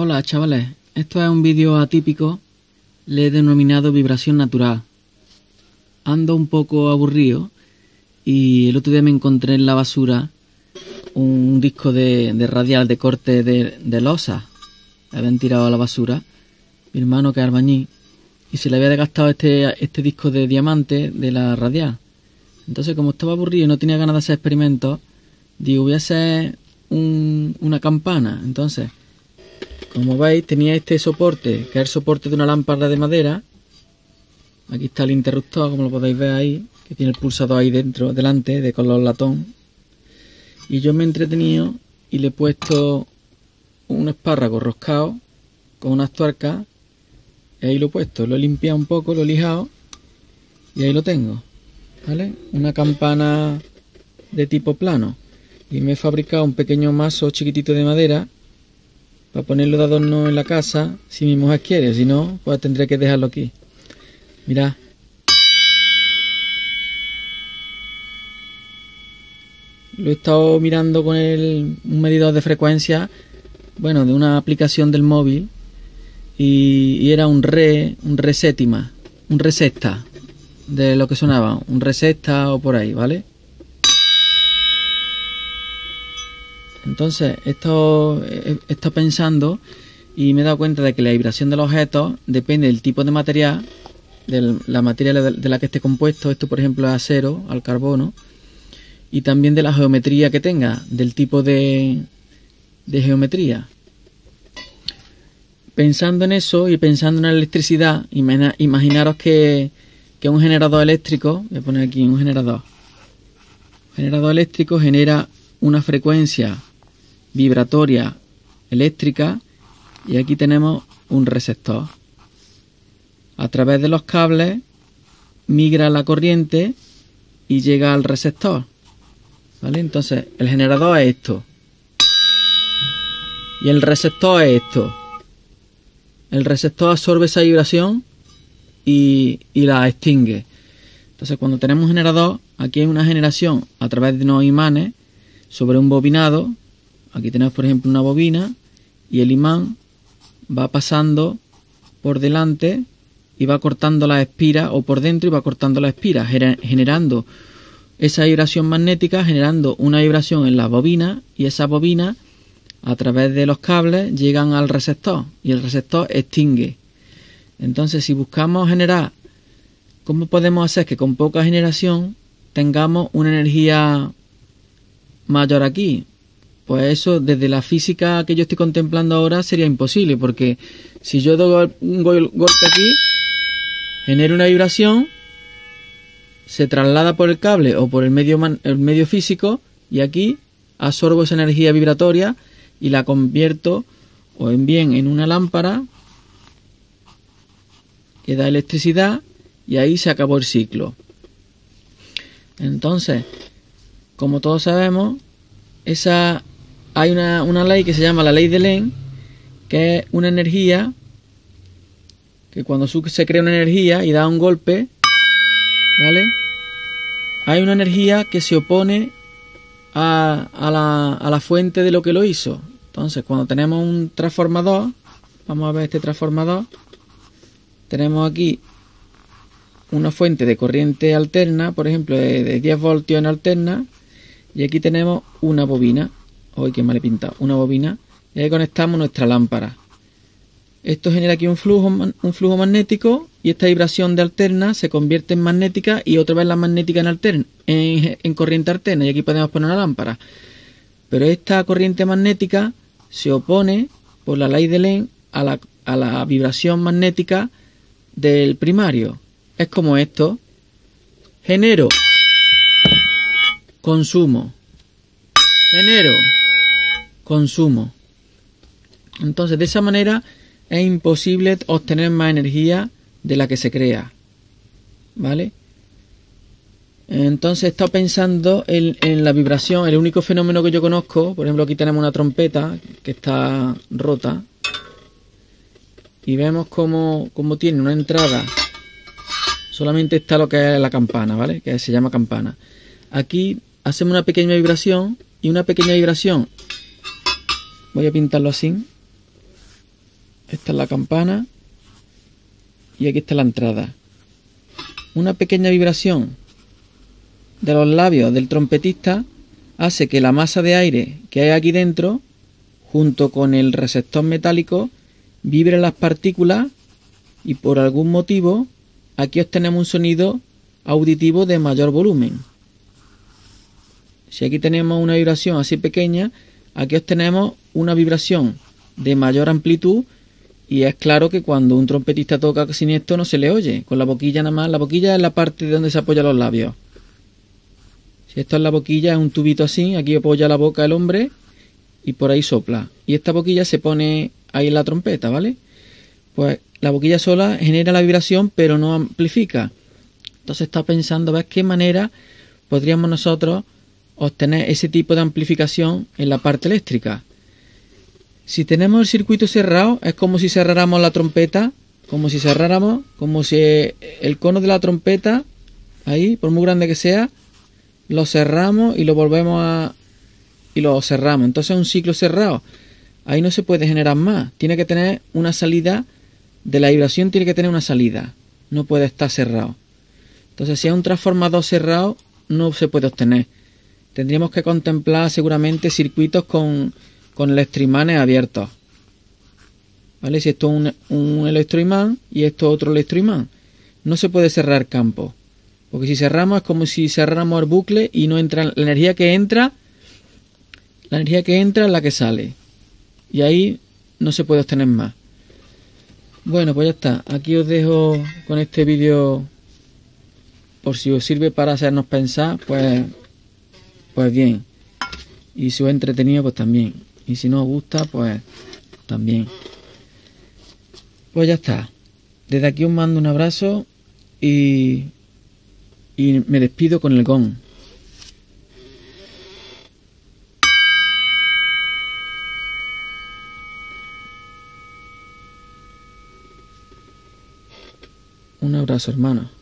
Hola chavales, esto es un vídeo atípico, le he denominado vibración natural. Ando un poco aburrido y el otro día me encontré en la basura un disco de radial de corte de losa. Le habían tirado a la basura mi hermano, que es albañil, y se le había desgastado este disco de diamante de la radial. Entonces, como estaba aburrido y no tenía ganas de hacer experimentos, digo, voy a hacer una campana. Entonces, como veis, tenía este soporte, que es el soporte de una lámpara de madera. Aquí está el interruptor, como lo podéis ver ahí, que tiene el pulsador ahí dentro, delante, de color latón. Y yo me he entretenido y le he puesto un espárrago roscado con unas tuercas. Y ahí lo he puesto, lo he limpiado un poco, lo he lijado y ahí lo tengo, ¿vale? Una campana de tipo plano. Y me he fabricado un pequeño mazo chiquitito de madera para ponerlo de adorno en la casa, si mi mujer quiere. Si no, pues tendré que dejarlo aquí. Mirad. Lo he estado mirando con un medidor de frecuencia, bueno, de una aplicación del móvil, y era un reséptima, un resesta, de lo que sonaba, un resesta o por ahí, ¿vale? Entonces, he estado pensando y me he dado cuenta de que la vibración de los objetos depende del tipo de material, de la materia de la que esté compuesto. Esto, por ejemplo, es acero, al carbono, y también de la geometría que tenga, del tipo de geometría. Pensando en eso y pensando en la electricidad, imaginaros que un generador eléctrico, voy a poner aquí un generador. Un generador eléctrico genera una frecuencia vibratoria eléctrica, y aquí tenemos un receptor. A través de los cables migra la corriente y llega al receptor, ¿vale? Entonces el generador es esto y el receptor es esto. El receptor absorbe esa vibración y la extingue. Entonces, cuando tenemos un generador, aquí hay una generación a través de unos imanes sobre un bobinado. Aquí tenemos, por ejemplo, una bobina, y el imán va pasando por delante y va cortando las espiras, o por dentro y va cortando las espiras, generando esa vibración magnética, generando una vibración en las bobinas, y esas bobinas, a través de los cables, llegan al receptor y el receptor extingue. Entonces, si buscamos generar, ¿cómo podemos hacer que con poca generación tengamos una energía mayor aquí? Pues eso, desde la física que yo estoy contemplando ahora, sería imposible, porque si yo doy un golpe aquí, genero una vibración, se traslada por el cable o por el medio físico, y aquí absorbo esa energía vibratoria y la convierto o bien en una lámpara que da electricidad, y ahí se acabó el ciclo. Entonces, como todos sabemos, hay una ley que se llama la ley de Lenz, que es una energía que cuando se crea una energía y da un golpe, ¿vale? Hay una energía que se opone a la fuente de lo que lo hizo. Entonces, cuando tenemos un transformador, vamos a ver este transformador, tenemos aquí una fuente de corriente alterna, por ejemplo, de 10 voltios en alterna, y aquí tenemos una bobina. ¡Uy, qué mal he pintado! Una bobina, y ahí conectamos nuestra lámpara. Esto genera aquí un flujo magnético, y esta vibración de alterna se convierte en magnética, y otra vez la magnética en corriente alterna, y aquí podemos poner una lámpara. Pero esta corriente magnética se opone, por la ley de Lenz, a la vibración magnética del primario. Es como esto: genero, consumo, genero, consumo. Entonces, de esa manera es imposible obtener más energía de la que se crea, ¿vale? Entonces he estado pensando en la vibración. El único fenómeno que yo conozco, por ejemplo, aquí tenemos una trompeta que está rota, y vemos cómo tiene una entrada. Solamente está lo que es la campana, ¿vale? Que se llama campana. Aquí hacemos una pequeña vibración, y una pequeña vibración, voy a pintarlo así, Esta es la campana y aquí está la entrada. Una pequeña vibración de los labios del trompetista hace que la masa de aire que hay aquí dentro, junto con el receptor metálico, vibre las partículas y por algún motivo aquí obtenemos un sonido auditivo de mayor volumen. Si aquí tenemos una vibración así pequeña, aquí obtenemos una vibración de mayor amplitud y es claro que cuando un trompetista toca sin esto no se le oye, con la boquilla nada más. La boquilla es la parte de donde se apoyan los labios. Si esto es la boquilla, es un tubito así, aquí apoya la boca el hombre y por ahí sopla. Y esta boquilla se pone ahí en la trompeta, ¿vale? Pues la boquilla sola genera la vibración pero no amplifica. Entonces está pensando a ver qué manera podríamos nosotros obtener ese tipo de amplificación en la parte eléctrica. Si tenemos el circuito cerrado, es como si cerráramos la trompeta, como si el cono de la trompeta, ahí, por muy grande que sea, lo cerramos y lo volvemos y lo cerramos. Entonces es un ciclo cerrado. Ahí no se puede generar más. Tiene que tener una salida, de la vibración tiene que tener una salida. No puede estar cerrado. Entonces si es un transformador cerrado, no se puede obtener. Tendríamos que contemplar seguramente circuitos con electroimanes abiertos. ¿Vale? Si esto es un electroimán y esto es otro electroimán. No se puede cerrar campo. Porque si cerramos es como si cerráramos el bucle y no entra la energía que entra. La energía que entra es la que sale. Y ahí no se puede obtener más. Bueno, pues ya está. Aquí os dejo con este vídeo. Por si os sirve para hacernos pensar, pues bien. Y si os ha entretenido, pues también. Y si no os gusta, pues también. Pues ya está. Desde aquí os mando un abrazo y me despido con el gong. Un abrazo, hermano.